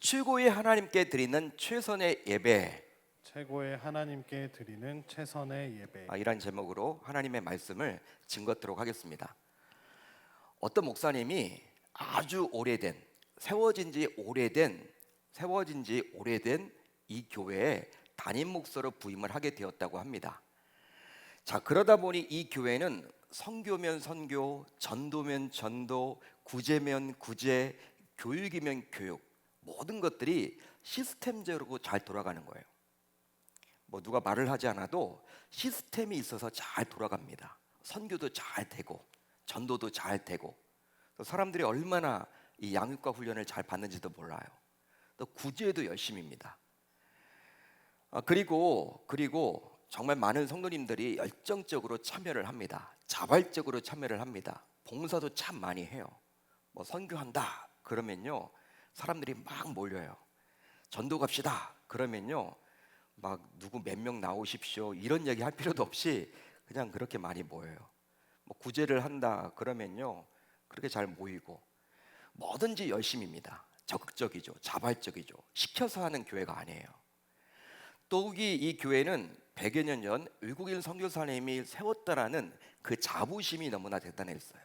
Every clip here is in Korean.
최고의 하나님께 드리는 최선의 예배. 최고의 하나님께 드리는 최선의 예배. 이란 제목으로 하나님의 말씀을 증거토록 하겠습니다. 어떤 목사님이 아주 오래된 세워진 지 오래된 이 교회에 담임 목사로 부임을 하게 되었다고 합니다. 자, 그러다 보니 이 교회는 선교면 선교, 전도면 전도, 구제면 구제, 교육이면 교육, 모든 것들이 시스템적으로 잘 돌아가는 거예요. 뭐 누가 말을 하지 않아도 시스템이 있어서 잘 돌아갑니다. 선교도 잘 되고 전도도 잘 되고, 또 사람들이 얼마나 이 양육과 훈련을 잘 받는지도 몰라요. 또 구제도 열심입니다. 그리고 정말 많은 성도님들이 열정적으로 참여를 합니다. 자발적으로 참여를 합니다. 봉사도 참 많이 해요. 뭐 선교한다 그러면요 사람들이 막 몰려요. 전도 갑시다 그러면요 막 누구 몇 명 나오십시오 이런 얘기 할 필요도 없이 그냥 그렇게 많이 모여요. 뭐 구제를 한다 그러면요 그렇게 잘 모이고, 뭐든지 열심입니다. 적극적이죠. 자발적이죠. 시켜서 하는 교회가 아니에요. 또 이 교회는 100여 년 전 외국인 선교사님이 세웠다라는 그 자부심이 너무나 대단했어요.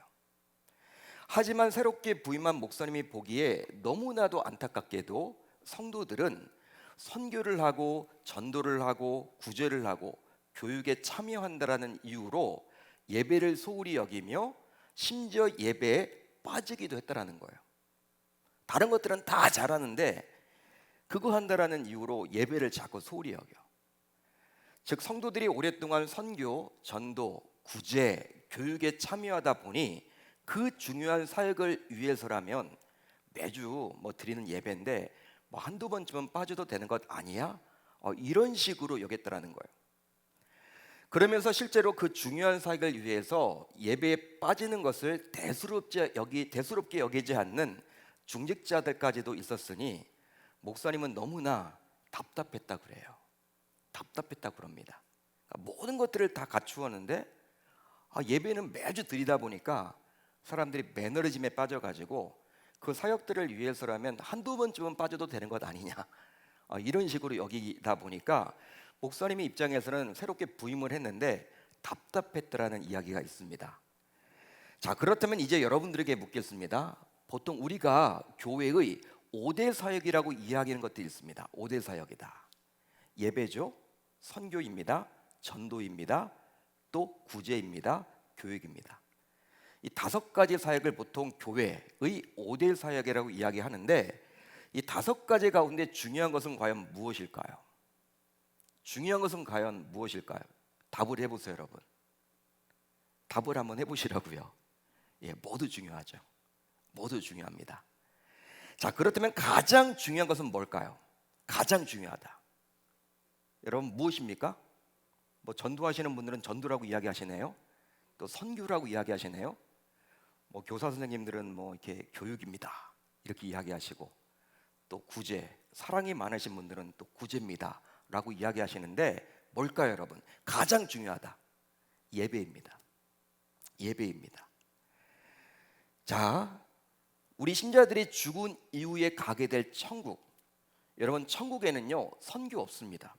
하지만 새롭게 부임한 목사님이 보기에 너무나도 안타깝게도 성도들은 선교를 하고 전도를 하고 구제를 하고 교육에 참여한다라는 이유로 예배를 소홀히 여기며 심지어 예배에 빠지기도 했다라는 거예요. 다른 것들은 다 잘하는데 그거 한다라는 이유로 예배를 자꾸 소홀히 여겨. 즉 성도들이 오랫동안 선교, 전도, 구제, 교육에 참여하다 보니 그 중요한 사역을 위해서라면 매주 뭐 드리는 예배인데 뭐 한두 번쯤은 빠져도 되는 것 아니야? 이런 식으로 여겼다라는 거예요. 그러면서 실제로 그 중요한 사역을 위해서 예배에 빠지는 것을 대수롭게 여기지 않는 중직자들까지도 있었으니 목사님은 너무나 답답했다 그래요. 답답했다 그럽니다. 그러니까 모든 것들을 다 갖추었는데 예배는 매주 드리다 보니까 사람들이 매너리즘에 빠져가지고 그 사역들을 위해서라면 한두 번쯤은 빠져도 되는 것 아니냐, 이런 식으로 여기다 보니까 목사님의 입장에서는 새롭게 부임을 했는데 답답했더라는 이야기가 있습니다. 자, 그렇다면 이제 여러분들에게 묻겠습니다. 보통 우리가 교회의 5대 사역이라고 이야기하는 것들이 있습니다. 5대 사역이다. 예배죠, 선교입니다, 전도입니다, 또 구제입니다, 교육입니다. 이 5가지 사역을 보통 교회의 5대 사역이라고 이야기하는데, 이 5가지 가운데 중요한 것은 과연 무엇일까요? 중요한 것은 과연 무엇일까요? 답을 해보세요, 여러분. 답을 한번 해보시라고요. 모두 중요하죠. 모두 중요합니다. 자, 그렇다면 가장 중요한 것은 뭘까요? 가장 중요하다. 여러분 무엇입니까? 뭐 전도하시는 분들은 전도라고 이야기하시네요. 또 선교라고 이야기하시네요. 뭐 교사 선생님들은 뭐 이렇게 교육입니다 이렇게 이야기하시고, 또 구제, 사랑이 많으신 분들은 또 구제입니다 라고 이야기하시는데 뭘까요, 여러분? 가장 중요하다. 예배입니다. 예배입니다. 자, 우리 신자들이 죽은 이후에 가게 될 천국, 여러분 천국에는요 선교 없습니다.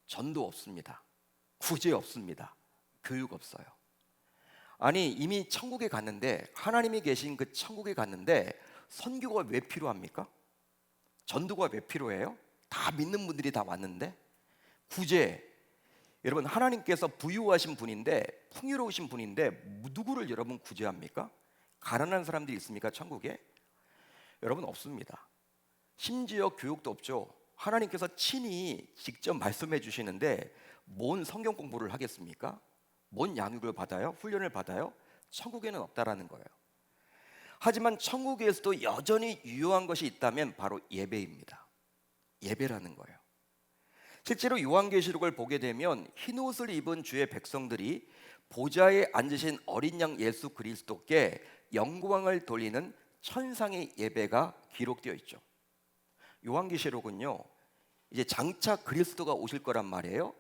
전도 없습니다. 구제 없습니다. 교육 없어요. 아니 이미 천국에 갔는데, 하나님이 계신 그 천국에 갔는데 선교가 왜 필요합니까? 전도가 왜 필요해요? 다 믿는 분들이 다 왔는데. 구제, 여러분 하나님께서 부유하신 분인데, 풍요로우신 분인데 누구를 여러분 구제합니까? 가난한 사람들이 있습니까 천국에? 여러분 없습니다. 심지어 교육도 없죠. 하나님께서 친히 직접 말씀해 주시는데 뭔 성경 공부를 하겠습니까? 뭔 양육을 받아요? 훈련을 받아요? 천국에는 없다라는 거예요. 하지만 천국에서도 여전히 유효한 것이 있다면 바로 예배입니다. 예배라는 거예요. 실제로 요한계시록을 보게 되면 흰옷을 입은 주의 백성들이 보좌에 앉으신 어린 양 예수 그리스도께 영광을 돌리는 천상의 예배가 기록되어 있죠. 요한계시록은요 이제 장차 그리스도가 오실 거란 말이에요.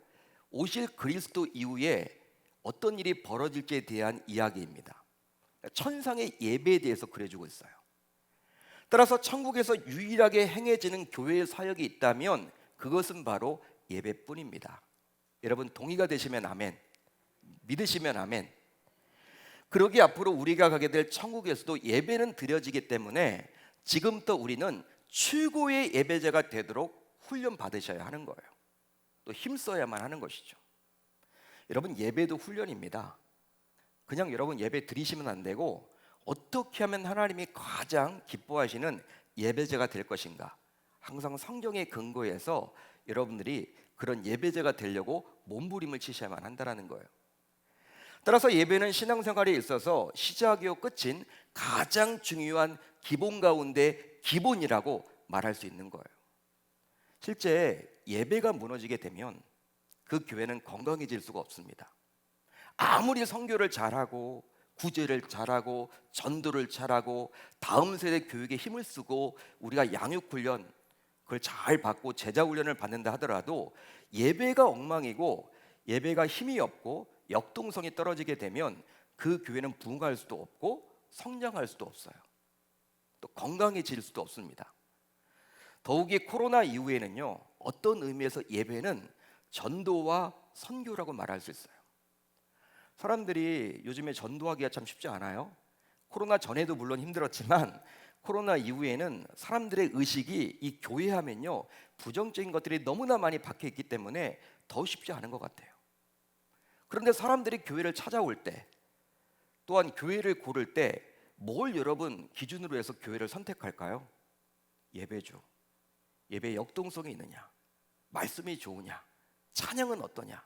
오실 그리스도 이후에 어떤 일이 벌어질지에 대한 이야기입니다. 천상의 예배에 대해서 그려주고 있어요. 따라서 천국에서 유일하게 행해지는 교회의 사역이 있다면 그것은 바로 예배뿐입니다. 여러분 동의가 되시면 아멘, 믿으시면 아멘. 그러기 앞으로 우리가 가게 될 천국에서도 예배는 드려지기 때문에 지금부터 우리는 최고의 예배자가 되도록 훈련 받으셔야 하는 거예요. 또 힘써야만 하는 것이죠. 여러분 예배도 훈련입니다. 그냥 여러분 예배 드리시면 안 되고 어떻게 하면 하나님이 가장 기뻐하시는 예배자가 될 것인가, 항상 성경에 근거해서 여러분들이 그런 예배자가 되려고 몸부림을 치셔야만 한다는 거예요. 따라서 예배는 신앙생활에 있어서 시작이요 끝인 가장 중요한 기본 가운데 기본이라고 말할 수 있는 거예요. 실제 예배가 무너지게 되면 그 교회는 건강해질 수가 없습니다. 아무리 선교를 잘하고 구제를 잘하고 전도를 잘하고 다음 세대 교육에 힘을 쓰고 우리가 양육훈련 그걸 잘 받고 제자훈련을 받는다 하더라도 예배가 엉망이고 예배가 힘이 없고 역동성이 떨어지게 되면 그 교회는 부흥할 수도 없고 성장할 수도 없어요. 또 건강해질 수도 없습니다. 더욱이 코로나 이후에는요, 어떤 의미에서 예배는 전도와 선교라고 말할 수 있어요. 사람들이 요즘에 전도하기가 참 쉽지 않아요. 코로나 전에도 물론 힘들었지만 코로나 이후에는 사람들의 의식이 이 교회 하면요 부정적인 것들이 너무나 많이 박혀 있기 때문에 더 쉽지 않은 것 같아요. 그런데 사람들이 교회를 찾아올 때, 또한 교회를 고를 때 뭘 여러분 기준으로 해서 교회를 선택할까요? 예배죠. 예배의 역동성이 있느냐, 말씀이 좋으냐, 찬양은 어떠냐,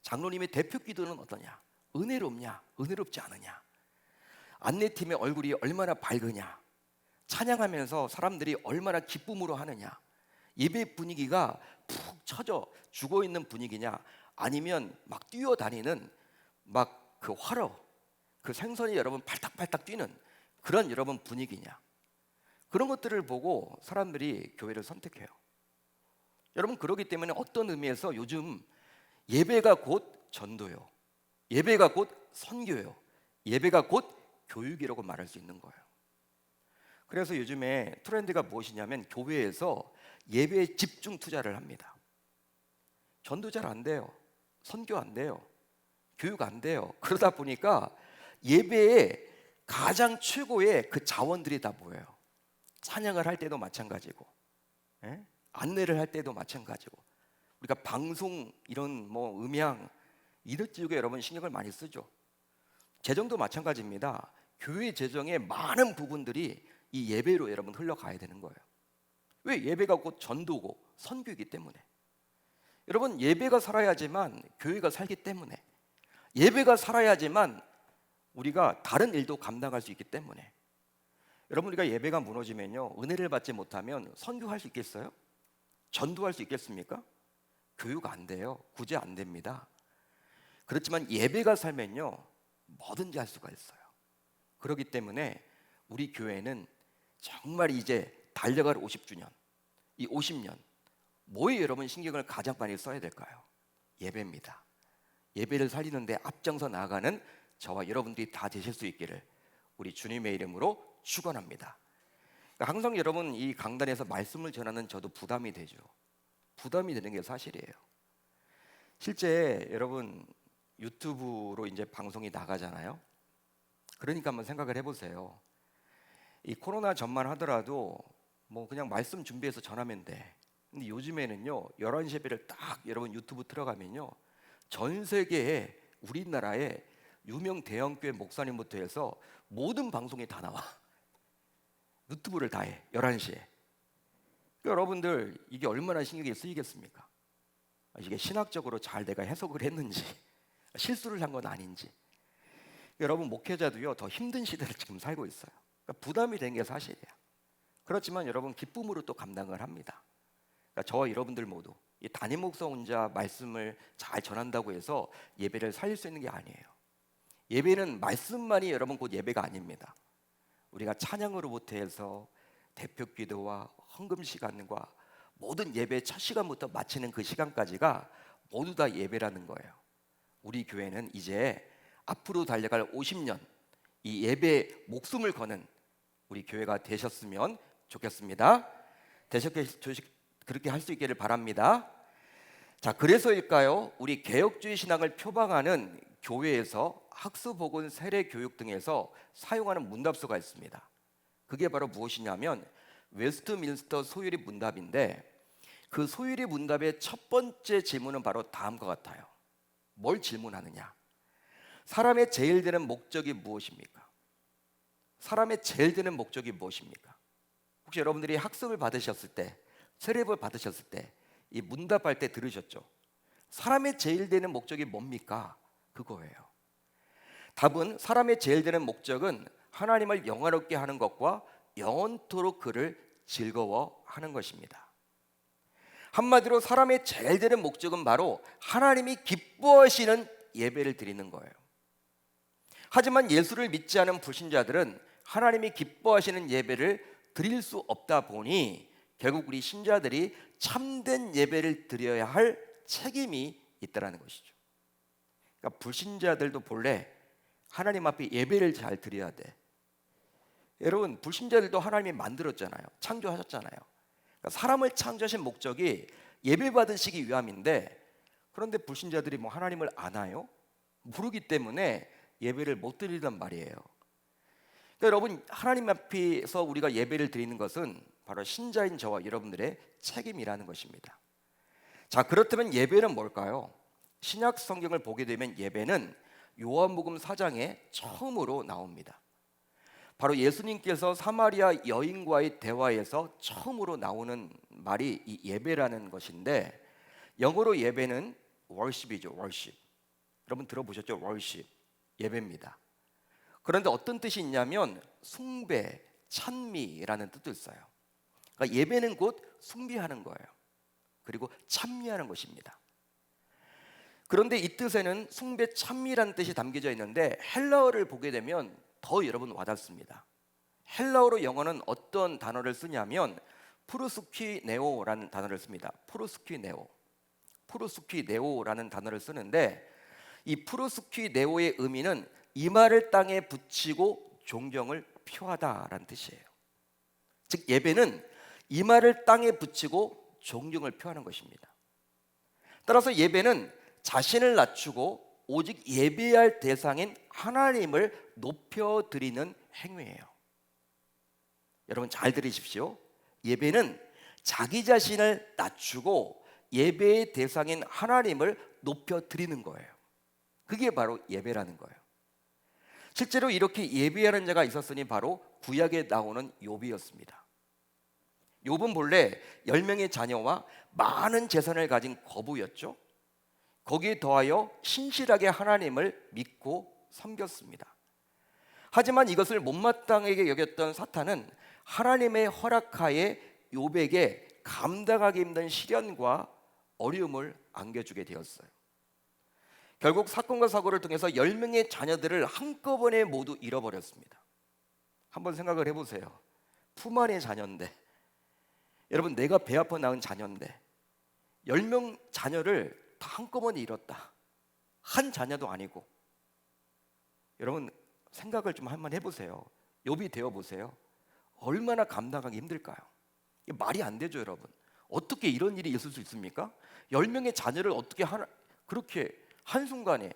장로님의 대표 기도는 어떠냐, 은혜롭냐, 은혜롭지 않으냐, 안내팀의 얼굴이 얼마나 밝으냐, 찬양하면서 사람들이 얼마나 기쁨으로 하느냐, 예배 분위기가 푹 처져 죽어있는 분위기냐, 아니면 막 뛰어다니는 막 그 화러, 그 생선이 여러분 팔딱팔딱 뛰는 그런 여러분 분위기냐, 그런 것들을 보고 사람들이 교회를 선택해요. 여러분 그러기 때문에 어떤 의미에서 요즘 예배가 곧 전도요, 예배가 곧 선교요, 예배가 곧 교육이라고 말할 수 있는 거예요. 그래서 요즘에 트렌드가 무엇이냐면 교회에서 예배에 집중 투자를 합니다. 전도 잘 안 돼요. 선교 안 돼요. 교육 안 돼요. 그러다 보니까 예배에 가장 최고의 그 자원들이 다 모여요. 찬양을 할 때도 마찬가지고, 안내를 할 때도 마찬가지고, 우리가 방송 이런 뭐 음향 이런 쪽에 여러분 신경을 많이 쓰죠. 재정도 마찬가지입니다. 교회 재정의 많은 부분들이 이 예배로 여러분 흘러가야 되는 거예요. 왜? 예배가 곧 전도고 선교이기 때문에. 여러분 예배가 살아야지만 교회가 살기 때문에, 예배가 살아야지만 우리가 다른 일도 감당할 수 있기 때문에. 여러분 우리가 예배가 무너지면요, 은혜를 받지 못하면 선교할 수 있겠어요? 전도할 수 있겠습니까? 교육 안 돼요. 구제 안 됩니다. 그렇지만 예배가 살면요 뭐든지 할 수가 있어요. 그렇기 때문에 우리 교회는 정말 이제 달려갈 50주년, 이 50년 뭐에 여러분 신경을 가장 많이 써야 될까요? 예배입니다. 예배를 살리는데 앞장서 나아가는 저와 여러분들이 다 되실 수 있기를 우리 주님의 이름으로 축원합니다. 항상 여러분 이 강단에서 말씀을 전하는 저도 부담이 되죠. 부담이 되는 게 사실이에요. 실제 여러분 유튜브로 이제 방송이 나가잖아요. 그러니까 한번 생각을 해보세요. 이 코로나 전만 하더라도 뭐 그냥 말씀 준비해서 전하면 돼. 근데 요즘에는요 11시 예배를 딱 여러분 유튜브 들어가면요 전 세계에 우리나라의 유명 대형교회 목사님부터 해서 모든 방송이 다 나와. 유튜브를 다 해 11시에. 여러분들 이게 얼마나 신경이 쓰이겠습니까? 이게 신학적으로 잘 내가 해석을 했는지 실수를 한 건 아닌지. 여러분 목회자도요 더 힘든 시대를 지금 살고 있어요. 그러니까 부담이 된 게 사실이야. 그렇지만 여러분 기쁨으로 또 감당을 합니다. 그러니까 저와 여러분들 모두 이 담임 목사 혼자 말씀을 잘 전한다고 해서 예배를 살릴 수 있는 게 아니에요. 예배는 말씀만이 여러분 곧 예배가 아닙니다. 우리가 찬양으로부터 해서 대표 기도와 헌금 시간과 모든 예배 첫 시간부터 마치는 그 시간까지가 모두 다 예배라는 거예요. 우리 교회는 이제 앞으로 달려갈 50년 이 예배에 목숨을 거는 우리 교회가 되셨으면 좋겠습니다. 그렇게 할 수 있기를 바랍니다. 자, 그래서일까요? 우리 개혁주의 신앙을 표방하는 교회에서 학습 혹은 세례 교육 등에서 사용하는 문답서가 있습니다. 그게 바로 무엇이냐면 웨스트민스터 소유리 문답인데, 그 소유리 문답의 첫 번째 질문은 바로 다음과 같아요. 뭘 질문하느냐? 사람의 제일 되는 목적이 무엇입니까? 사람의 제일 되는 목적이 무엇입니까? 혹시 여러분들이 학습을 받으셨을 때, 세례를 받으셨을 때, 이 문답할 때 들으셨죠? 사람의 제일 되는 목적이 뭡니까? 그거예요. 답은 사람의 제일 되는 목적은 하나님을 영화롭게 하는 것과 영원토록 그를 즐거워하는 것입니다. 한마디로 사람의 제일 되는 목적은 바로 하나님이 기뻐하시는 예배를 드리는 거예요. 하지만 예수를 믿지 않은 불신자들은 하나님이 기뻐하시는 예배를 드릴 수 없다 보니 결국 우리 신자들이 참된 예배를 드려야 할 책임이 있다는 것이죠. 그러니까 불신자들도 본래 하나님 앞에 예배를 잘 드려야 돼. 여러분, 불신자들도 하나님이 만들었잖아요. 창조하셨잖아요. 그러니까 사람을 창조하신 목적이 예배 받으시기 위함인데, 그런데 불신자들이 뭐 하나님을 아나요? 모르기 때문에 예배를 못 드리단 말이에요. 그러니까 여러분, 하나님 앞에서 우리가 예배를 드리는 것은 바로 신자인 저와 여러분들의 책임이라는 것입니다. 자, 그렇다면 예배는 뭘까요? 신약 성경을 보게 되면 예배는 요한복음 4장에 처음으로 나옵니다. 바로 예수님께서 사마리아 여인과의 대화에서 처음으로 나오는 말이 이 예배라는 것인데, 영어로 예배는 worship이죠. worship. 여러분 들어보셨죠? worship. 예배입니다. 그런데 어떤 뜻이 있냐면 숭배, 찬미라는 뜻도 있어요. 그러니까 예배는 곧 숭배하는 거예요. 그리고 찬미하는 것입니다. 그런데 이 뜻에는 숭배, 찬미라는 뜻이 담겨져 있는데 헬라어를 보게 되면 더 여러분 와닿습니다. 헬라어로 영어는 어떤 단어를 쓰냐면 프로스퀴네오라는 단어를 씁니다. 프로스퀴네오라는 단어를 쓰는데, 이 프로스퀴네오의 의미는 이마를 땅에 붙이고 존경을 표하다라는 뜻이에요. 즉 예배는 이마를 땅에 붙이고 존경을 표하는 것입니다. 따라서 예배는 자신을 낮추고 오직 예배할 대상인 하나님을 높여드리는 행위예요. 여러분 잘 들으십시오. 예배는 자기 자신을 낮추고 예배의 대상인 하나님을 높여드리는 거예요. 그게 바로 예배라는 거예요. 실제로 이렇게 예배하는 자가 있었으니 바로 구약에 나오는 욥이었습니다. 욥은 본래 10명의 자녀와 많은 재산을 가진 거부였죠. 거기에 더하여 신실하게 하나님을 믿고 섬겼습니다. 하지만 이것을 못마땅하게 여겼던 사탄은 하나님의 허락하에 욥에게 감당하기 힘든 시련과 어려움을 안겨주게 되었어요. 결국 사건과 사고를 통해서 10명의 자녀들을 한꺼번에 모두 잃어버렸습니다. 한번 생각을 해보세요. 품 안의 자녀인데, 여러분 내가 배 아파 낳은 자녀인데 10명 자녀를 다 한꺼번에 잃었다. 한 자녀도 아니고. 여러분 생각을 좀 한번 해보세요. 욥이 되어보세요. 얼마나 감당하기 힘들까요? 이게 말이 안 되죠 여러분. 어떻게 이런 일이 있을 수 있습니까? 10명의 자녀를 어떻게 그렇게 한순간에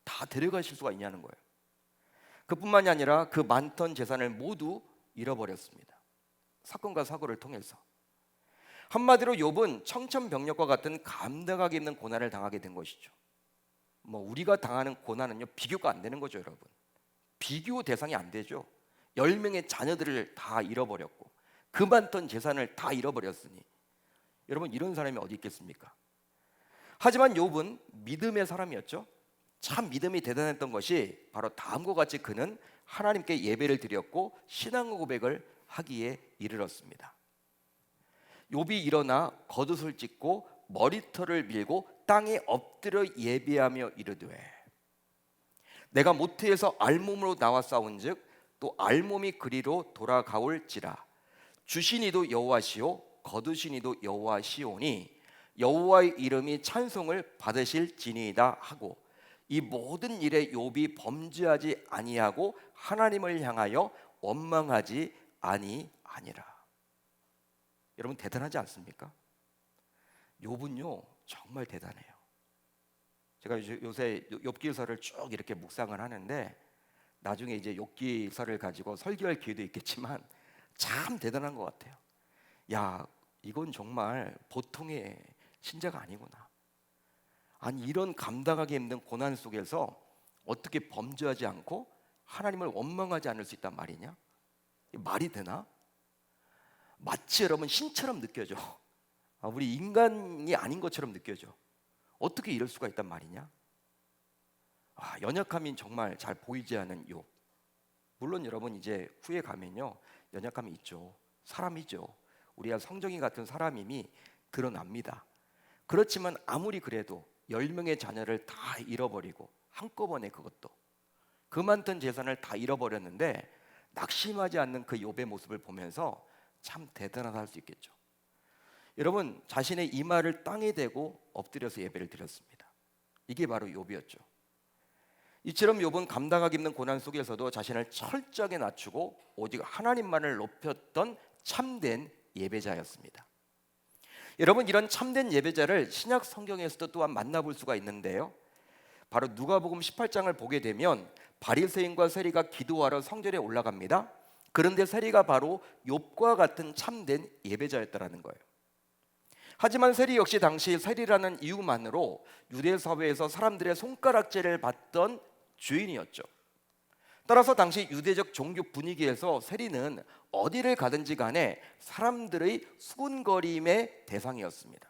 다 데려가실 수가 있냐는 거예요. 그뿐만이 아니라 그 많던 재산을 모두 잃어버렸습니다. 사건과 사고를 통해서. 한마디로 욥은 청천벽력과 같은 감당하기 힘든 고난을 당하게 된 것이죠. 뭐 우리가 당하는 고난은요 비교가 안 되는 거죠 여러분. 비교 대상이 안 되죠. 10명의 자녀들을 다 잃어버렸고 그 많던 재산을 다 잃어버렸으니 여러분 이런 사람이 어디 있겠습니까? 하지만 욥은 믿음의 사람이었죠. 참 믿음이 대단했던 것이 바로 다음과 같이 그는 하나님께 예배를 드렸고 신앙 고백을 하기에 이르렀습니다. 욥이 일어나 겉옷을 찢고 머리털을 밀고 땅에 엎드려 예배하며 이르되 내가 모태에서 알몸으로 나와 싸운즉 또 알몸이 그리로 돌아가올지라 주신 이도 여호와시오 거두신 이도 여호와시오니 여호와의 이름이 찬송을 받으실지니이다 하고 이 모든 일에 욥이 범죄하지 아니하고 하나님을 향하여 원망하지 아니하니라. 여러분 대단하지 않습니까? 욥은요 정말 대단해요. 제가 요새 욥기서를 쭉 이렇게 묵상을 하는데 나중에 이제 욥기서를 가지고 설교할 기회도 있겠지만 참 대단한 것 같아요. 야, 이건 정말 보통의 신자가 아니구나. 아니 이런 감당하기 힘든 고난 속에서 어떻게 범죄하지 않고 하나님을 원망하지 않을 수 있단 말이냐? 말이 되나? 마치 여러분 신처럼 느껴져. 우리 인간이 아닌 것처럼 느껴져. 어떻게 이럴 수가 있단 말이냐? 연약함이 정말 잘 보이지 않은 욥. 물론 여러분 이제 후에 가면요 연약함이 있죠. 사람이죠. 우리가 성정이 같은 사람임이 드러납니다. 그렇지만 아무리 그래도 10명의 자녀를 다 잃어버리고 한꺼번에 그것도 그 많던 재산을 다 잃어버렸는데 낙심하지 않는 그 욥의 모습을 보면서 참 대단하다 할 수 있겠죠. 여러분 자신의 이마를 땅에 대고 엎드려서 예배를 드렸습니다. 이게 바로 욥이었죠. 이처럼 욥은 감당하기 힘든 고난 속에서도 자신을 철저하게 낮추고 오직 하나님만을 높였던 참된 예배자였습니다. 여러분 이런 참된 예배자를 신약 성경에서도 또한 만나볼 수가 있는데요. 바로 누가복음 18장을 보게 되면 바리새인과 세리가 기도하러 성전에 올라갑니다. 그런데 세리가 바로 욥과 같은 참된 예배자였다라는 거예요. 하지만 세리 역시 당시 세리라는 이유만으로 유대 사회에서 사람들의 손가락질을 받던 죄인이었죠. 따라서 당시 유대적 종교 분위기에서 세리는 어디를 가든지 간에 사람들의 수군거림의 대상이었습니다.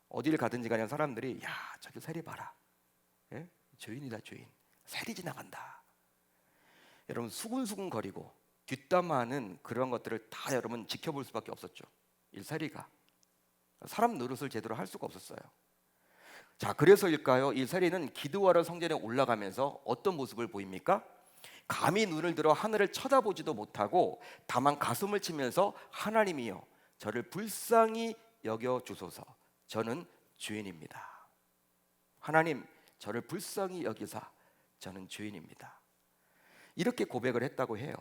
어디를 가든지 간에 사람들이 야 저기 세리 봐라, 예? 죄인이다 죄인, 세리 지나간다. 여러분 수군수군거리고 뒷담화하는 그런 것들을 다 여러분 지켜볼 수밖에 없었죠. 이 세리가 사람 노릇을 제대로 할 수가 없었어요. 자, 그래서일까요? 이 세리는 기도하러 성전에 올라가면서 어떤 모습을 보입니까? 감히 눈을 들어 하늘을 쳐다보지도 못하고 다만 가슴을 치면서 하나님이여 저를 불쌍히 여겨 주소서. 저는 죄인입니다. 하나님 저를 불쌍히 여기사 저는 죄인입니다. 이렇게 고백을 했다고 해요.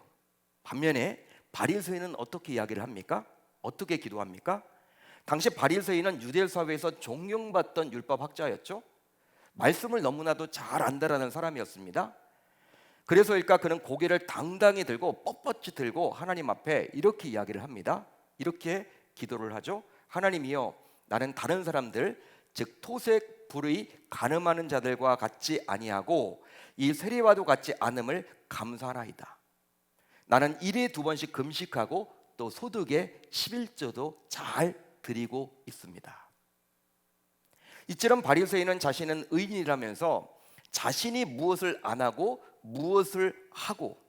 반면에 바리새인은 어떻게 이야기를 합니까? 어떻게 기도합니까? 당시 바리새인은 유대 사회에서 존경받던 율법학자였죠. 말씀을 너무나도 잘 안다라는 사람이었습니다. 그래서일까 그는 고개를 당당히 들고 뻣뻣이 들고 하나님 앞에 이렇게 이야기를 합니다. 이렇게 기도를 하죠. 하나님이여 나는 다른 사람들 즉 토색 불의 간음하는 자들과 같지 아니하고 이 세리와도 같지 않음을 감사하나이다. 나는 일에 2번씩 금식하고 또 소득의 11조도 잘 드리고 있습니다. 이처럼 바리새인은 자신은 의인이라면서 자신이 무엇을 안 하고 무엇을 하고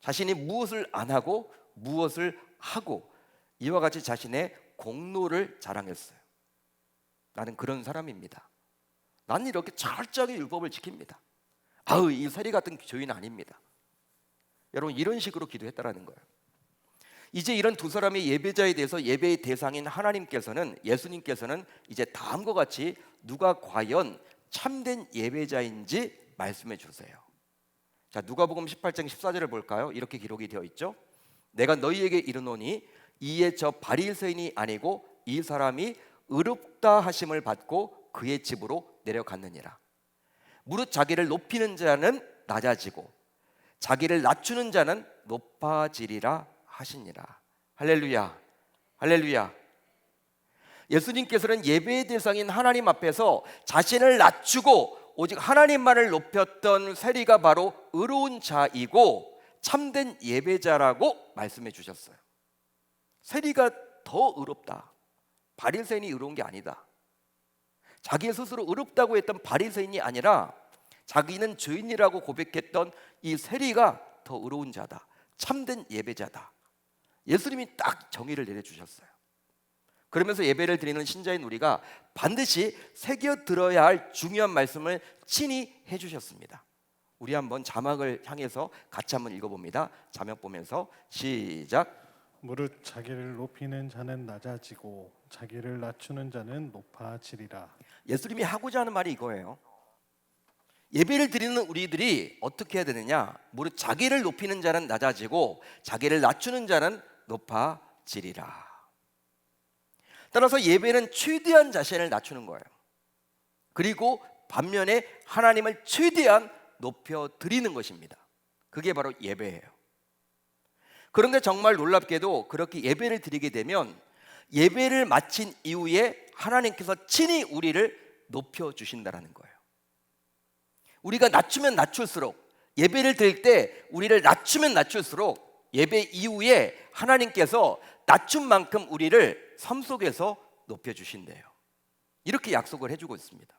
자신이 무엇을 안 하고 무엇을 하고 이와 같이 자신의 공로를 자랑했어요. 나는 그런 사람입니다. 나는 이렇게 철저하게 율법을 지킵니다. 이 세리 같은 죄인 아닙니다. 여러분 이런 식으로 기도했다라는 거예요. 이제 이런 두 사람의 예배자에 대해서 예배의 대상인 하나님께서는 예수님께서는 이제 다음과 같이 누가 과연 참된 예배자인지 말씀해 주세요. 자, 누가복음 18장 14절을 볼까요? 이렇게 기록이 되어 있죠. 내가 너희에게 이르노니 이에 저 바리새인이 아니고 이 사람이 의롭다 하심을 받고 그의 집으로 내려갔느니라. 무릇 자기를 높이는 자는 낮아지고 자기를 낮추는 자는 높아지리라 하시니라. 할렐루야, 할렐루야. 예수님께서는 예배의 대상인 하나님 앞에서 자신을 낮추고 오직 하나님만을 높였던 세리가 바로 의로운 자이고 참된 예배자라고 말씀해 주셨어요. 세리가 더 의롭다. 바리새인이 의로운 게 아니다. 자기 스스로 의롭다고 했던 바리새인이 아니라 자기는 죄인이라고 고백했던 이 세리가 더 의로운 자다. 참된 예배자다. 예수님이 딱 정의를 내려주셨어요. 그러면서 예배를 드리는 신자인 우리가 반드시 새겨 들어야 할 중요한 말씀을 친히 해주셨습니다. 우리 한번 자막을 향해서 같이 한번 읽어봅니다. 자막 보면서 시작. 무릇 자기를 높이는 자는 낮아지고 자기를 낮추는 자는 높아지리라. 예수님이 하고자 하는 말이 이거예요. 예배를 드리는 우리들이 어떻게 해야 되느냐? 무릇 자기를 높이는 자는 낮아지고 자기를 낮추는 자는 높아지리라. 따라서 예배는 최대한 자신을 낮추는 거예요. 그리고 반면에 하나님을 최대한 높여 드리는 것입니다. 그게 바로 예배예요. 그런데 정말 놀랍게도 그렇게 예배를 드리게 되면 예배를 마친 이후에 하나님께서 친히 우리를 높여 주신다라는 거예요. 우리가 낮추면 낮출수록, 예배를 드릴 때 우리를 낮추면 낮출수록 예배 이후에 하나님께서 낮춘 만큼 우리를 삶 속에서 높여 주신대요. 이렇게 약속을 해주고 있습니다.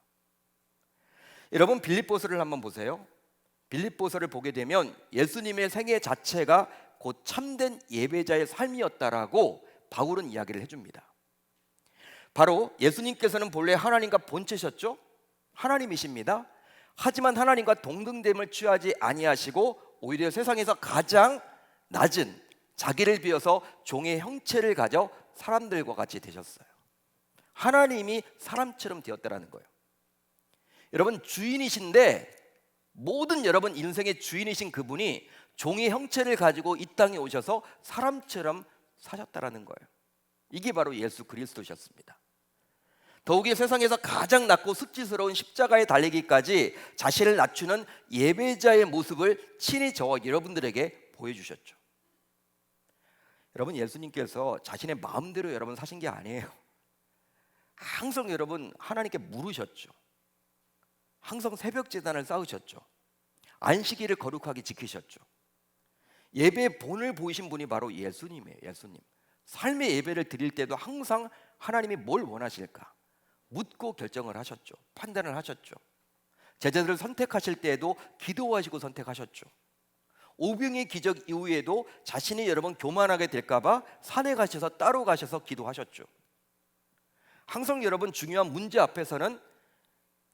여러분, 빌립보서를 한번 보세요. 빌립보서를 보게 되면 예수님의 생애 자체가 곧 참된 예배자의 삶이었다라고 바울은 이야기를 해줍니다. 바로 예수님께서는 본래 하나님과 본체셨죠. 하나님이십니다. 하지만 하나님과 동등됨을 취하지 아니하시고 오히려 세상에서 가장 낮은 자기를 비워서 종의 형체를 가져 사람들과 같이 되셨어요. 하나님이 사람처럼 되었다라는 거예요. 여러분, 주인이신데 모든 여러분 인생의 주인이신 그분이 종의 형체를 가지고 이 땅에 오셔서 사람처럼 사셨다라는 거예요. 이게 바로 예수 그리스도셨습니다. 더욱이 세상에서 가장 낮고 수치스러운 십자가에 달리기까지 자신을 낮추는 예배자의 모습을 친히 저와 여러분들에게 보여주셨죠. 여러분, 예수님께서 자신의 마음대로 여러분 사신 게 아니에요. 항상 여러분 하나님께 물으셨죠. 항상 새벽 제단을 쌓으셨죠. 안식일을 거룩하게 지키셨죠. 예배의 본을 보이신 분이 바로 예수님이에요. 예수님. 삶의 예배를 드릴 때도 항상 하나님이 뭘 원하실까 묻고 결정을 하셨죠. 판단을 하셨죠. 제자들을 선택하실 때에도 기도하시고 선택하셨죠. 오병의 기적 이후에도 자신이 여러분 교만하게 될까 봐 산에 가셔서 따로 가셔서 기도하셨죠. 항상 여러분 중요한 문제 앞에서는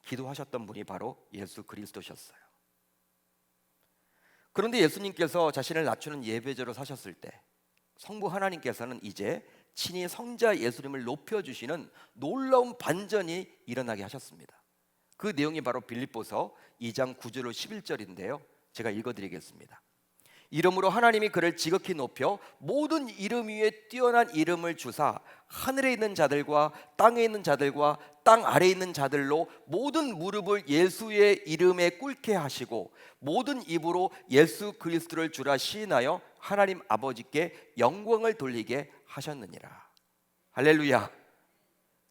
기도하셨던 분이 바로 예수 그리스도셨어요. 그런데 예수님께서 자신을 낮추는 예배자로 사셨을 때 성부 하나님께서는 이제 친히 성자 예수님을 높여주시는 놀라운 반전이 일어나게 하셨습니다. 그 내용이 바로 빌립보서 2장 9절로 11절인데요 제가 읽어드리겠습니다. 이름으로 하나님이 그를 지극히 높여 모든 이름 위에 뛰어난 이름을 주사 하늘에 있는 자들과 땅에 있는 자들과 땅 아래에 있는 자들로 모든 무릎을 예수의 이름에 꿇게 하시고 모든 입으로 예수 그리스도를 주라 시인하여 하나님 아버지께 영광을 돌리게 하셨느니라. 할렐루야.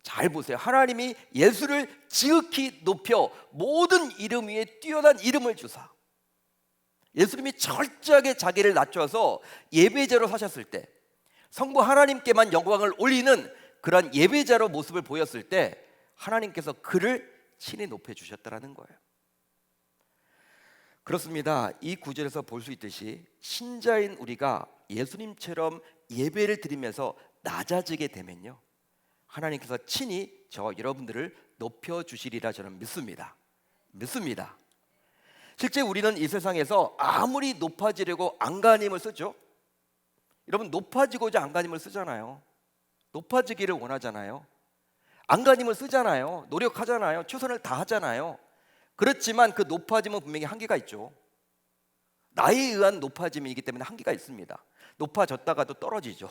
잘 보세요. 하나님이 예수를 지극히 높여 모든 이름 위에 뛰어난 이름을 주사 예수님이 철저하게 자기를 낮춰서 예배자로 사셨을 때 성부 하나님께만 영광을 올리는 그런 예배자로 모습을 보였을 때 하나님께서 그를 친히 높여주셨다는 거예요. 그렇습니다. 이 구절에서 볼 수 있듯이 신자인 우리가 예수님처럼 예배를 드리면서 낮아지게 되면요 하나님께서 친히 저와 여러분들을 높여주시리라 저는 믿습니다. 실제 우리는 이 세상에서 아무리 높아지려고 안간힘을 쓰죠. 여러분 높아지고자 안간힘을 쓰잖아요. 높아지기를 원하잖아요. 안간힘을 쓰잖아요. 노력하잖아요. 최선을 다하잖아요. 그렇지만 그 높아짐은 분명히 한계가 있죠. 나에 의한 높아짐이기 때문에 한계가 있습니다. 높아졌다가도 떨어지죠.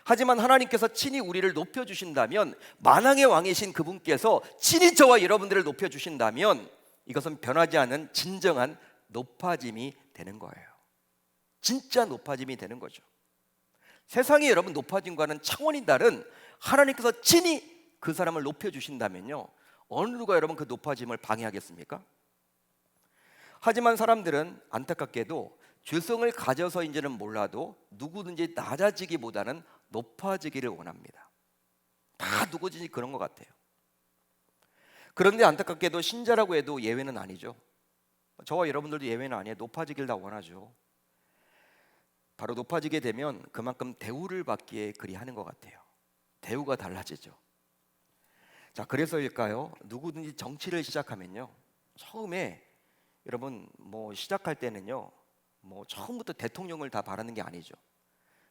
하지만 하나님께서 친히 우리를 높여주신다면 만왕의 왕이신 그분께서 친히 저와 여러분들을 높여주신다면 이것은 변하지 않은 진정한 높아짐이 되는 거예요. 진짜 높아짐이 되는 거죠. 세상에 여러분 높아짐과는 차원이 다른 하나님께서 친히 그 사람을 높여주신다면요 어느 누가 여러분 그 높아짐을 방해하겠습니까? 하지만 사람들은 안타깝게도 죄성을 가져서인지는 몰라도 누구든지 낮아지기보다는 높아지기를 원합니다. 다 누구든지 그런 것 같아요. 그런데 안타깝게도 신자라고 해도 예외는 아니죠. 저와 여러분들도 예외는 아니에요. 높아지길 다 원하죠. 바로 높아지게 되면 그만큼 대우를 받기에 그리하는 것 같아요. 대우가 달라지죠. 자, 그래서일까요? 누구든지 정치를 시작하면요 처음에 여러분 시작할 때는요 처음부터 대통령을 다 바라는 게 아니죠.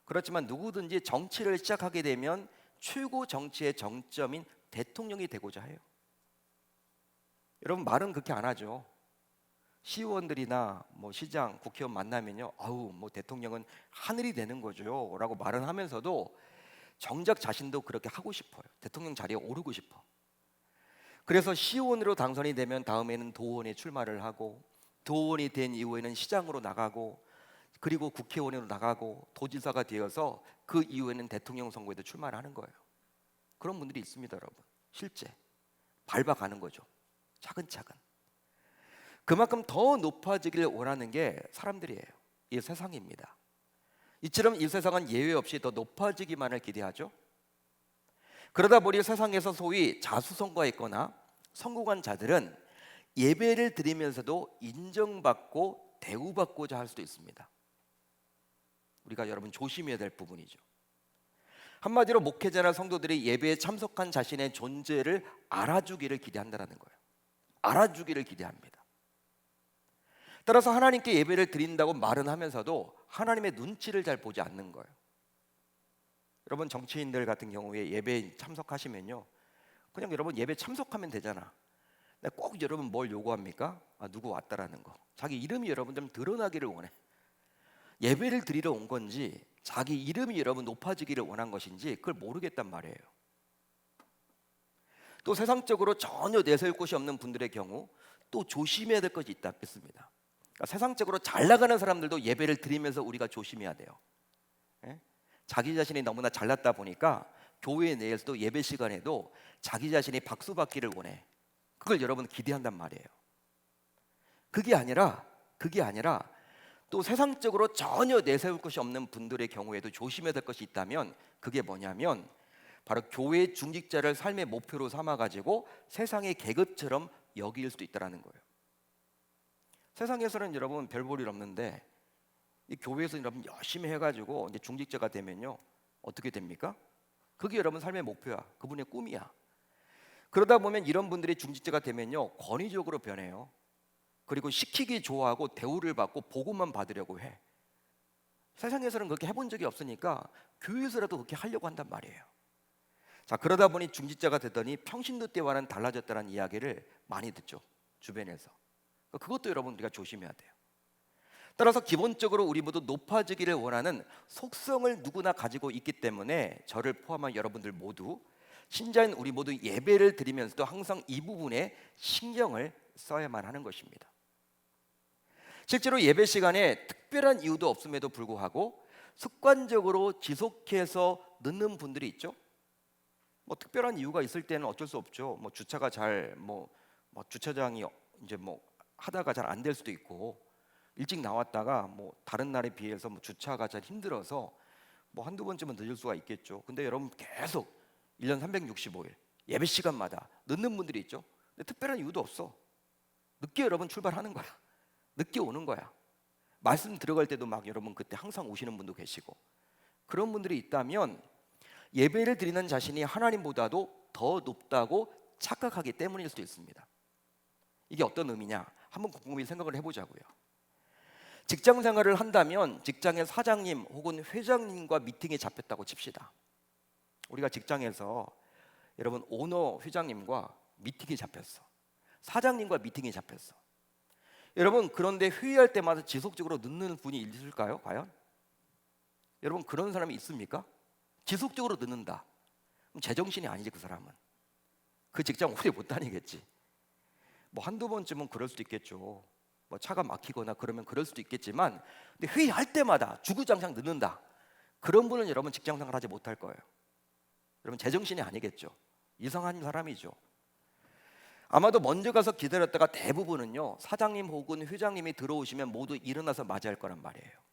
그렇지만 누구든지 정치를 시작하게 되면 최고 정치의 정점인 대통령이 되고자 해요. 여러분 말은 그렇게 안 하죠. 시의원들이나 뭐 시장, 국회의원 만나면요, 아우 뭐 대통령은 하늘이 되는 거죠라고 말은 하면서도 정작 자신도 그렇게 하고 싶어요. 대통령 자리에 오르고 싶어. 그래서 시의원으로 당선이 되면 다음에는 도의원에 출마를 하고, 도의원이 된 이후에는 시장으로 나가고, 그리고 국회의원으로 나가고, 도지사가 되어서 그 이후에는 대통령 선거에도 출마를 하는 거예요. 그런 분들이 있습니다, 여러분. 실제 밟아가는 거죠. 차근차근. 그만큼 더 높아지기를 원하는 게 사람들이에요. 이 세상입니다. 이처럼 이 세상은 예외 없이 더 높아지기만을 기대하죠. 그러다 보니 세상에서 소위 자수성가했거나 성공한 자들은 예배를 드리면서도 인정받고 대우받고자 할 수도 있습니다. 우리가 여러분 조심해야 될 부분이죠. 한마디로 목회자나 성도들이 예배에 참석한 자신의 존재를 알아주기를 기대한다는 거예요. 알아주기를 기대합니다. 따라서 하나님께 예배를 드린다고 말은 하면서도 하나님의 눈치를 잘 보지 않는 거예요. 여러분 정치인들 같은 경우에 예배에 참석하시면요, 그냥 여러분 예배 참석하면 되잖아. 근데 꼭 여러분 뭘 요구합니까? 누구 왔다라는 거. 자기 이름이 여러분 좀 드러나기를 원해. 예배를 드리러 온 건지 자기 이름이 여러분 높아지기를 원한 것인지 그걸 모르겠단 말이에요. 또 세상적으로 전혀 내세울 곳이 없는 분들의 경우 또 조심해야 될 것이 있습니다. 그러니까 세상적으로 잘 나가는 사람들도 예배를 드리면서 우리가 조심해야 돼요. 예? 자기 자신이 너무나 잘났다 보니까 교회 내에서도 예배 시간에도 자기 자신이 박수 받기를 원해. 그걸 여러분 기대한단 말이에요. 그게 아니라 또 세상적으로 전혀 내세울 것이 없는 분들의 경우에도 조심해야 될 것이 있다면 그게 뭐냐면 바로 교회 중직자를 삶의 목표로 삼아가지고 세상의 계급처럼 여길 수도 있다는 거예요. 세상에서는 여러분 별 볼 일 없는데 이 교회에서 여러분 열심히 해가지고 이제 중직자가 되면요 어떻게 됩니까? 그게 여러분 삶의 목표야. 그분의 꿈이야. 그러다 보면 이런 분들이 중직자가 되면요 권위적으로 변해요. 그리고 시키기 좋아하고 대우를 받고 보고만 받으려고 해. 세상에서는 그렇게 해본 적이 없으니까 교회에서라도 그렇게 하려고 한단 말이에요. 자, 그러다 보니 중직자가 되더니 평신도 때와는 달라졌다는 이야기를 많이 듣죠, 주변에서. 그것도 여러분 우리가 조심해야 돼요. 따라서 기본적으로 우리 모두 높아지기를 원하는 속성을 누구나 가지고 있기 때문에 저를 포함한 여러분들 모두, 신자인 우리 모두 예배를 드리면서도 항상 이 부분에 신경을 써야만 하는 것입니다. 실제로 예배 시간에 특별한 이유도 없음에도 불구하고 습관적으로 지속해서 늦는 분들이 있죠. 뭐 특별한 이유가 있을 때는 어쩔 수 없죠. 뭐 주차가 주차장이 이제 하다가 잘 안 될 수도 있고, 일찍 나왔다가 다른 날에 비해서 주차가 잘 힘들어서 한두 번쯤은 늦을 수가 있겠죠. 근데 여러분 계속 1년 365일 예배 시간마다 늦는 분들이 있죠. 근데 특별한 이유도 없어. 늦게 여러분 출발하는 거야. 늦게 오는 거야. 말씀 들어갈 때도 여러분 그때 항상 오시는 분도 계시고, 그런 분들이 있다면 예배를 드리는 자신이 하나님보다도 더 높다고 착각하기 때문일 수도 있습니다. 이게 어떤 의미냐? 한번 곰곰이 생각을 해보자고요. 직장 생활을 한다면 직장의 사장님 혹은 회장님과 미팅이 잡혔다고 칩시다. 우리가 직장에서 여러분 오너 회장님과 미팅이 잡혔어. 사장님과 미팅이 잡혔어. 여러분 그런데 회의할 때마다 지속적으로 늦는 분이 있을까요? 과연? 여러분 그런 사람이 있습니까? 지속적으로 늦는다. 그럼 제정신이 아니지. 그 사람은 그 직장 오래 못 다니겠지. 한두 번쯤은 그럴 수도 있겠죠. 차가 막히거나 그러면 그럴 수도 있겠지만, 근데 회의할 때마다 주구장창 늦는다. 그런 분은 여러분 직장생활 하지 못할 거예요. 여러분 제정신이 아니겠죠. 이상한 사람이죠. 아마도 먼저 가서 기다렸다가 대부분은요 사장님 혹은 회장님이 들어오시면 모두 일어나서 맞이할 거란 말이에요.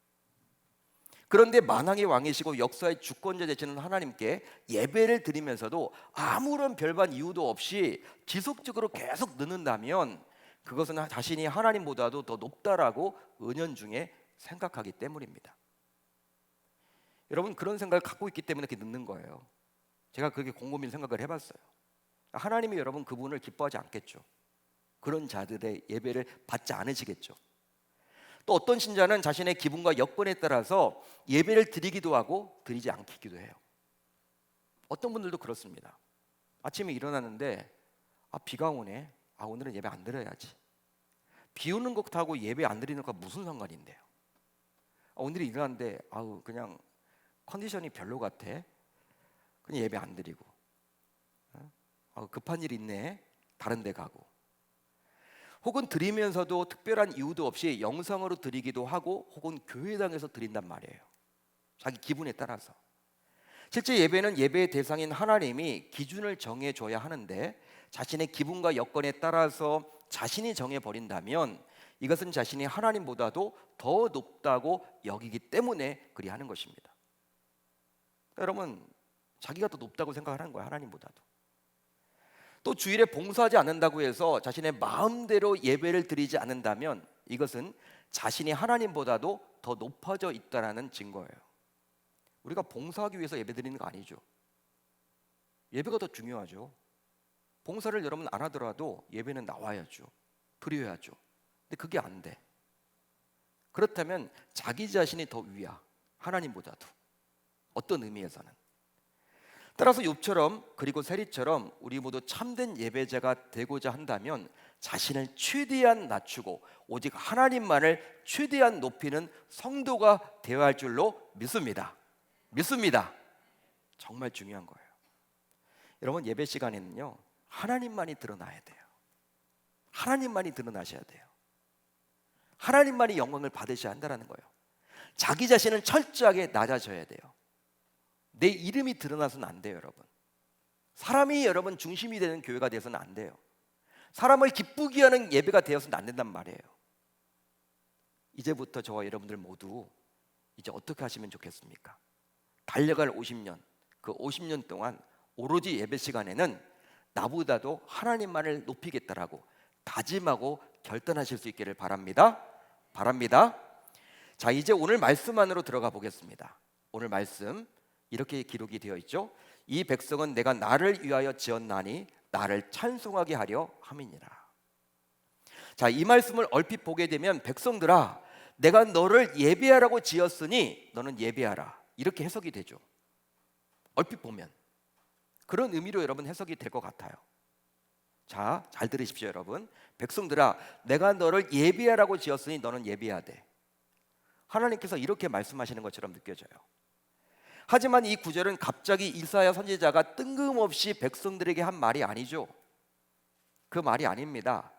그런데 만왕의 왕이시고 역사의 주권자 되시는 하나님께 예배를 드리면서도 아무런 별반 이유도 없이 지속적으로 계속 늦는다면 그것은 자신이 하나님보다도 더 높다라고 은연중에 생각하기 때문입니다. 여러분 그런 생각을 갖고 있기 때문에 이렇게 늦는 거예요. 제가 그렇게 곰곰이 생각을 해봤어요. 하나님이 여러분 그분을 기뻐하지 않겠죠. 그런 자들의 예배를 받지 않으시겠죠. 또 어떤 신자는 자신의 기분과 여건에 따라서 예배를 드리기도 하고 드리지 않기도 해요. 어떤 분들도 그렇습니다. 아침에 일어났는데 비가 오네. 아, 오늘은 예배 안 드려야지. 비 오는 것하고 예배 안 드리는 것과 무슨 상관인데요? 아, 오늘이 일어났는데 아우 그냥 컨디션이 별로 같아. 그냥 예배 안 드리고. 아, 급한 일 있네. 다른 데 가고. 혹은 드리면서도 특별한 이유도 없이 영상으로 드리기도 하고 혹은 교회당에서 드린단 말이에요. 자기 기분에 따라서. 실제 예배는 예배의 대상인 하나님이 기준을 정해줘야 하는데 자신의 기분과 여건에 따라서 자신이 정해버린다면 이것은 자신이 하나님보다도 더 높다고 여기기 때문에 그리하는 것입니다. 여러분, 자기가 더 높다고 생각하는 거예요. 하나님보다도. 또 주일에 봉사하지 않는다고 해서 자신의 마음대로 예배를 드리지 않는다면 이것은 자신이 하나님보다도 더 높아져 있다는 증거예요. 우리가 봉사하기 위해서 예배 드리는 거 아니죠. 예배가 더 중요하죠. 봉사를 여러분 안 하더라도 예배는 나와야죠. 드려야죠. 근데 그게 안 돼. 그렇다면 자기 자신이 더 위야. 하나님보다도. 어떤 의미에서는. 따라서 욥처럼 그리고 세리처럼 우리 모두 참된 예배자가 되고자 한다면 자신을 최대한 낮추고 오직 하나님만을 최대한 높이는 성도가 되어야 할 줄로 믿습니다. 정말 중요한 거예요. 여러분, 예배 시간에는요 하나님만이 드러나야 돼요. 하나님만이 드러나셔야 돼요. 하나님만이 영광을 받으셔야 한다는 거예요. 자기 자신은 철저하게 낮아져야 돼요. 내 이름이 드러나서는 안 돼요, 여러분. 사람이 여러분 중심이 되는 교회가 되어서는 안 돼요. 사람을 기쁘게 하는 예배가 되어서는 안 된단 말이에요. 이제부터 저와 여러분들 모두 이제 어떻게 하시면 좋겠습니까? 달려갈 50년, 그 50년 동안 오로지 예배 시간에는 나보다도 하나님만을 높이겠다라고 다짐하고 결단하실 수 있기를 바랍니다. 자, 이제 오늘 말씀 안으로 들어가 보겠습니다. 오늘 말씀 이렇게 기록이 되어 있죠. 이 백성은 내가 나를 위하여 지었나니 나를 찬송하게 하려 함이니라. 자, 이 말씀을 얼핏 보게 되면 백성들아 내가 너를 예배하라고 지었으니 너는 예배하라, 이렇게 해석이 되죠. 얼핏 보면 그런 의미로 여러분 해석이 될 것 같아요. 자, 잘 들으십시오 여러분. 백성들아 내가 너를 예배하라고 지었으니 너는 예배하되. 하나님께서 이렇게 말씀하시는 것처럼 느껴져요. 하지만 이 구절은 갑자기 이사야 선지자가 뜬금없이 백성들에게 한 말이 아니죠. 그 말이 아닙니다.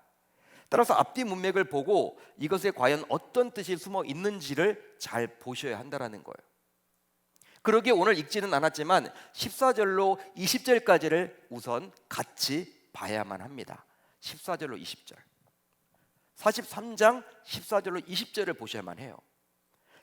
따라서 앞뒤 문맥을 보고 이것에 과연 어떤 뜻이 숨어 있는지를 잘 보셔야 한다는 거예요. 그러기에 오늘 읽지는 않았지만 14절로 20절까지를 우선 같이 봐야만 합니다. 14절로 20절 43장 14절로 20절을 보셔야만 해요.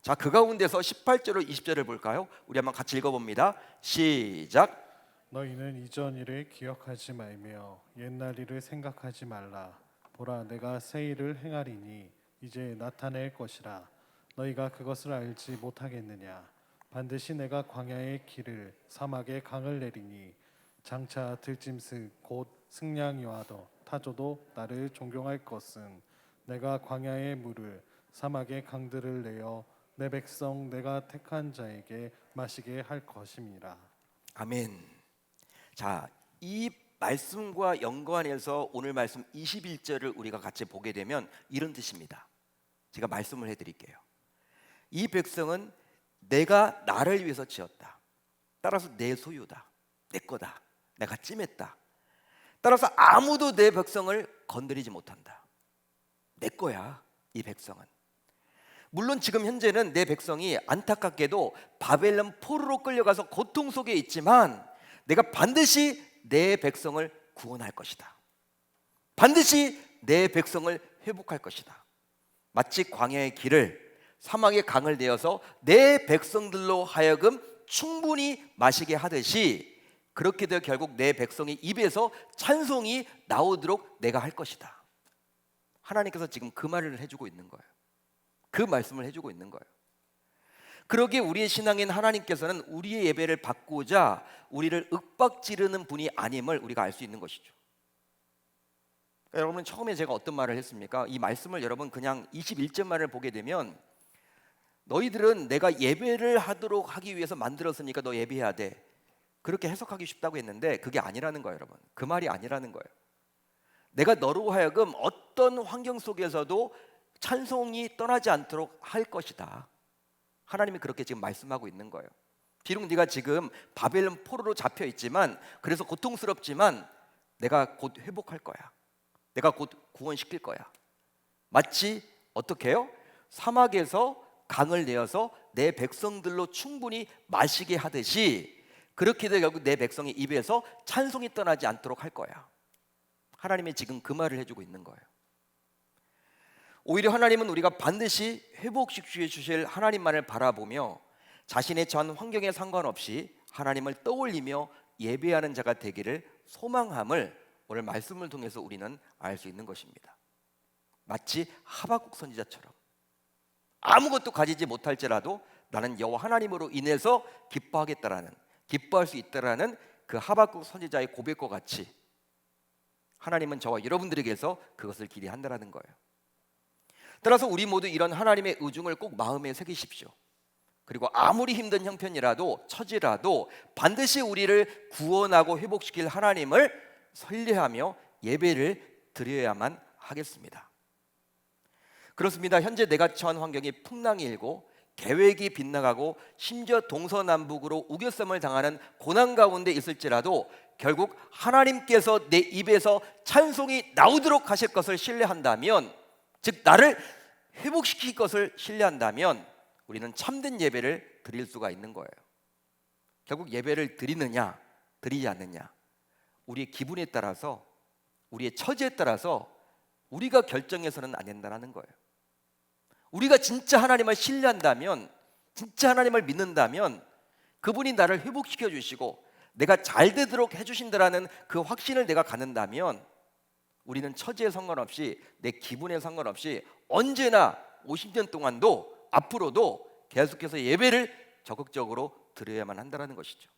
자, 그 가운데서 18절로 20절을 볼까요? 우리 한번 같이 읽어봅니다. 시작. 너희는 이전 일을 기억하지 말며 옛날 일을 생각하지 말라. 보라, 내가 새 일을 행하리니 이제 나타낼 것이라. 너희가 그것을 알지 못하겠느냐? 반드시 내가 광야의 길을 사막의 강을 내리니 장차 들짐승 곧 승냥이와 타조도 나를 존경할 것은 내가 광야의 물을 사막의 강들을 내어 내 백성 내가 택한 자에게 마시게 할 것임이라. 아멘. 자, 이 말씀과 연관해서 오늘 말씀 21절을 우리가 같이 보게 되면 이런 뜻입니다. 제가 말씀을 해드릴게요. 이 백성은 내가 나를 위해서 지었다. 따라서 내 소유다. 내 거다. 내가 찜했다. 따라서 아무도 내 백성을 건드리지 못한다. 내 거야, 이 백성은. 물론 지금 현재는 내 백성이 안타깝게도 바벨론 포로로 끌려가서 고통 속에 있지만 내가 반드시 내 백성을 구원할 것이다. 반드시 내 백성을 회복할 것이다. 마치 광야의 길을 사막의 강을 내어서 내 백성들로 하여금 충분히 마시게 하듯이 그렇게 되어 결국 내 백성의 입에서 찬송이 나오도록 내가 할 것이다. 하나님께서 지금 그 말을 해주고 있는 거예요. 그 말씀을 해주고 있는 거예요. 그러기에 우리의 신앙인 하나님께서는 우리의 예배를 받고자 우리를 윽박지르는 분이 아님을 우리가 알 수 있는 것이죠. 그러니까 여러분, 처음에 제가 어떤 말을 했습니까? 이 말씀을 여러분 그냥 21절만을 보게 되면 너희들은 내가 예배를 하도록 하기 위해서 만들었으니까 너 예배해야 돼, 그렇게 해석하기 쉽다고 했는데 그게 아니라는 거예요. 여러분, 그 말이 아니라는 거예요. 내가 너로 하여금 어떤 환경 속에서도 찬송이 떠나지 않도록 할 것이다. 하나님이 그렇게 지금 말씀하고 있는 거예요. 비록 네가 지금 바벨론 포로로 잡혀 있지만, 그래서 고통스럽지만 내가 곧 회복할 거야. 내가 곧 구원시킬 거야. 마치 어떻게 해요? 사막에서 강을 내어서 내 백성들로 충분히 마시게 하듯이, 그렇게 해서 결국 내 백성의 입에서 찬송이 떠나지 않도록 할 거야. 하나님이 지금 그 말을 해주고 있는 거예요. 오히려 하나님은 우리가 반드시 회복시켜 주실 하나님만을 바라보며 자신의 전 환경에 상관없이 하나님을 떠올리며 예배하는 자가 되기를 소망함을 오늘 말씀을 통해서 우리는 알 수 있는 것입니다. 마치 하박국 선지자처럼 아무것도 가지지 못할지라도 나는 여호와 하나님으로 인해서 기뻐할 수 있다라는 그 하박국 선지자의 고백과 같이 하나님은 저와 여러분들에게서 그것을 기대한다라는 거예요. 따라서 우리 모두 이런 하나님의 의중을 꼭 마음에 새기십시오. 그리고 아무리 힘든 형편이라도 처지라도 반드시 우리를 구원하고 회복시킬 하나님을 설레하며 예배를 드려야만 하겠습니다. 그렇습니다. 현재 내가 처한 환경이 풍랑이 일고 계획이 빗나가고 심지어 동서남북으로 우겨쌈을 당하는 고난 가운데 있을지라도 결국 하나님께서 내 입에서 찬송이 나오도록 하실 것을 신뢰한다면, 즉 나를 회복시킬 것을 신뢰한다면 우리는 참된 예배를 드릴 수가 있는 거예요. 결국 예배를 드리느냐 드리지 않느냐, 우리의 기분에 따라서, 우리의 처지에 따라서 우리가 결정해서는 안 된다는 거예요. 우리가 진짜 하나님을 신뢰한다면, 진짜 하나님을 믿는다면 그분이 나를 회복시켜 주시고 내가 잘 되도록 해주신다라는 그 확신을 내가 갖는다면 우리는 처지에 상관없이, 내 기분에 상관없이 언제나 50년 동안도 앞으로도 계속해서 예배를 적극적으로 드려야만 한다는 것이죠.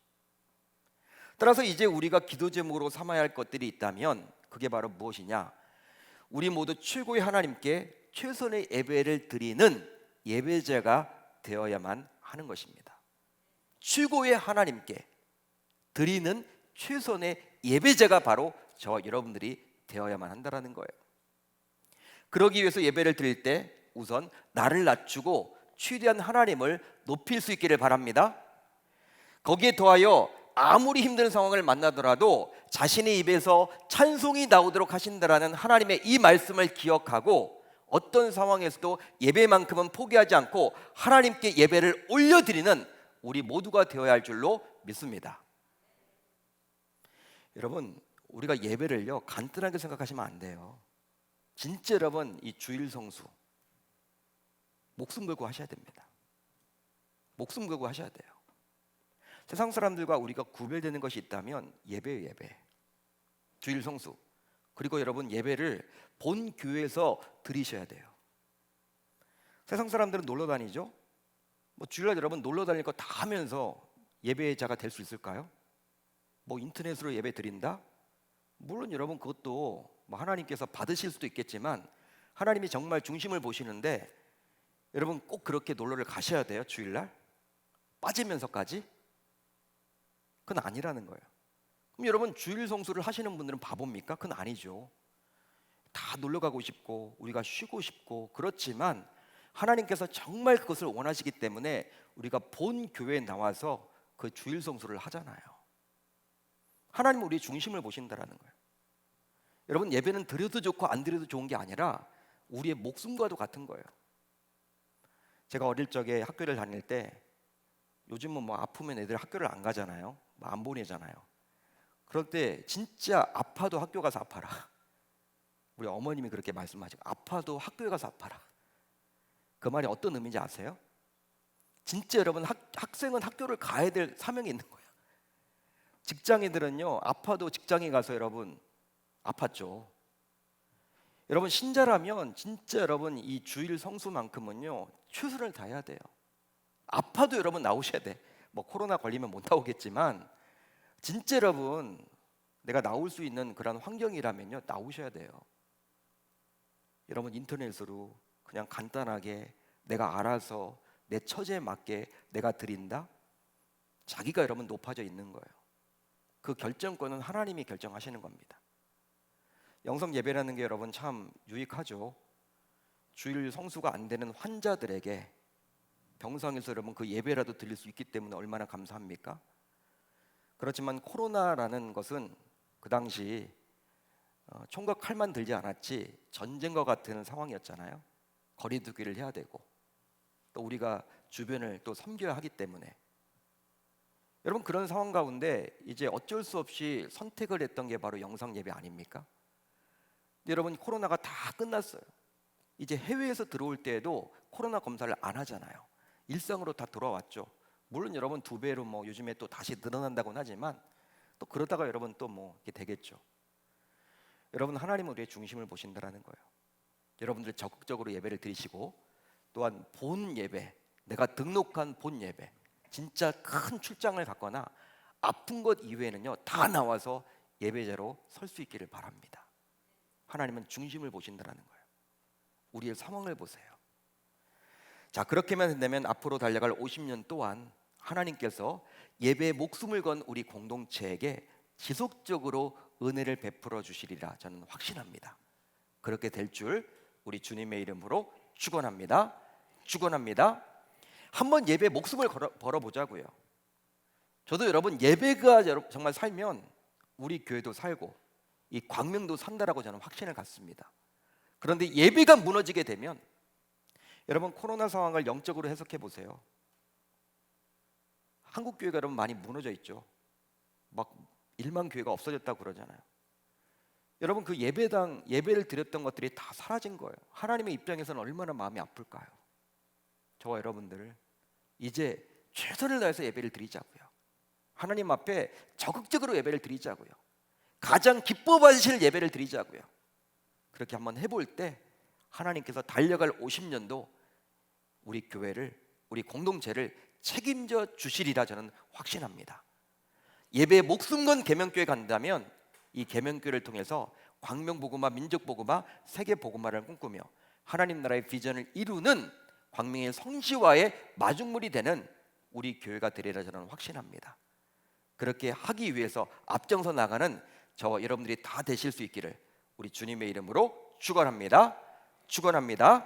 따라서 이제 우리가 기도 제목으로 삼아야 할 것들이 있다면 그게 바로 무엇이냐? 우리 모두 최고의 하나님께 최선의 예배를 드리는 예배자가 되어야만 하는 것입니다. 최고의 하나님께 드리는 최선의 예배자가 바로 저와 여러분들이 되어야만 한다는 거예요. 그러기 위해서 예배를 드릴 때 우선 나를 낮추고 최대한 하나님을 높일 수 있기를 바랍니다. 거기에 더하여 아무리 힘든 상황을 만나더라도 자신의 입에서 찬송이 나오도록 하신다라는 하나님의 이 말씀을 기억하고 어떤 상황에서도 예배만큼은 포기하지 않고 하나님께 예배를 올려드리는 우리 모두가 되어야 할 줄로 믿습니다. 여러분, 우리가 예배를요 간단하게 생각하시면 안 돼요. 진짜 여러분, 이 주일 성수 목숨 걸고 하셔야 됩니다. 목숨 걸고 하셔야 돼요. 세상 사람들과 우리가 구별되는 것이 있다면 예배예요. 예배, 주일 성수. 그리고 여러분, 예배를 본 교회에서 드리셔야 돼요. 세상 사람들은 놀러 다니죠. 주일날 여러분 놀러 다닐 거 다 하면서 예배자가 될 수 있을까요? 인터넷으로 예배 드린다? 물론 여러분 그것도 하나님께서 받으실 수도 있겠지만 하나님이 정말 중심을 보시는데 여러분 꼭 그렇게 놀러를 가셔야 돼요? 주일날? 빠지면서까지? 그건 아니라는 거예요. 그럼 여러분 주일 성수를 하시는 분들은 바보입니까? 그건 아니죠. 다 놀러 가고 싶고 우리가 쉬고 싶고 그렇지만 하나님께서 정말 그것을 원하시기 때문에 우리가 본 교회에 나와서 그 주일 성수를 하잖아요. 하나님은 우리의 중심을 보신다라는 거예요. 여러분, 예배는 드려도 좋고 안 드려도 좋은 게 아니라 우리의 목숨과도 같은 거예요. 제가 어릴 적에 학교를 다닐 때, 요즘은 아프면 애들 학교를 안 가잖아요. 안 보내잖아요. 그럴 때 진짜 아파도 학교 가서 아파라. 우리 어머님이 그렇게 말씀하시고, 아파도 학교에 가서 아파라. 그 말이 어떤 의미인지 아세요? 진짜 여러분, 학생은 학교를 가야 될 사명이 있는 거예요. 직장인들은요 아파도 직장에 가서 여러분 아팠죠. 여러분, 신자라면 진짜 여러분 이 주일 성수만큼은요 최선을 다해야 돼요. 아파도 여러분 나오셔야 돼. 코로나 걸리면 못 나오겠지만 진짜 여러분 내가 나올 수 있는 그런 환경이라면요 나오셔야 돼요. 여러분, 인터넷으로 그냥 간단하게 내가 알아서 내 처지에 맞게 내가 드린다? 자기가 여러분 높아져 있는 거예요. 그 결정권은 하나님이 결정하시는 겁니다. 영성 예배라는 게 여러분 참 유익하죠. 주일 성수가 안 되는 환자들에게 병상에서 여러분 그 예배라도 드릴 수 있기 때문에 얼마나 감사합니까? 그렇지만 코로나라는 것은 그 당시 총과 칼만 들지 않았지 전쟁과 같은 상황이었잖아요. 거리두기를 해야 되고 또 우리가 주변을 또 섬겨야 하기 때문에 여러분 그런 상황 가운데 이제 어쩔 수 없이 선택을 했던 게 바로 영상 예배 아닙니까? 근데 여러분 코로나가 다 끝났어요. 이제 해외에서 들어올 때에도 코로나 검사를 안 하잖아요. 일상으로 다 돌아왔죠. 물론 여러분 2배로 뭐 요즘에 또 다시 늘어난다고는 하지만 또 그러다가 여러분 또 뭐 이게 되겠죠. 여러분 하나님은 우리의 중심을 보신다라는 거예요. 여러분들 적극적으로 예배를 드리시고 또한 본 예배, 내가 등록한 본 예배, 진짜 큰 출장을 갔거나 아픈 것 이외에는요 다 나와서 예배자로 설 수 있기를 바랍니다. 하나님은 중심을 보신다라는 거예요. 우리의 상황을 보세요. 자, 그렇게만 된다면 앞으로 달려갈 50년 동안 하나님께서 예배에 목숨을 건 우리 공동체에게 지속적으로 은혜를 베풀어 주시리라 저는 확신합니다. 그렇게 될 줄 우리 주님의 이름으로 축원합니다. 축원합니다. 한번 예배에 목숨을 걸어보자고요. 저도 여러분 예배가 정말 살면 우리 교회도 살고 이 광명도 산다라고 저는 확신을 갖습니다. 그런데 예배가 무너지게 되면 여러분 코로나 상황을 영적으로 해석해 보세요. 한국 교회가 여러분 많이 무너져 있죠. 막 1만 교회가 없어졌다고 그러잖아요. 여러분 그 예배를 드렸던 것들이 다 사라진 거예요. 하나님의 입장에서는 얼마나 마음이 아플까요? 저와 여러분들 이제 최선을 다해서 예배를 드리자고요. 하나님 앞에 적극적으로 예배를 드리자고요. 가장 기뻐 받으실 예배를 드리자고요. 그렇게 한번 해볼 때 하나님께서 달려갈 50년도 우리 교회를, 우리 공동체를 책임져 주시리라 저는 확신합니다. 예배에 목숨 건 계명교회 간다면 이 계명교회를 통해서 광명복음화, 민족복음화, 세계복음화를 꿈꾸며 하나님 나라의 비전을 이루는 광명의 성시화의 마중물이 되는 우리 교회가 되리라 저는 확신합니다. 그렇게 하기 위해서 앞장서 나가는 저와 여러분들이 다 되실 수 있기를 우리 주님의 이름으로 축원합니다. 축원합니다.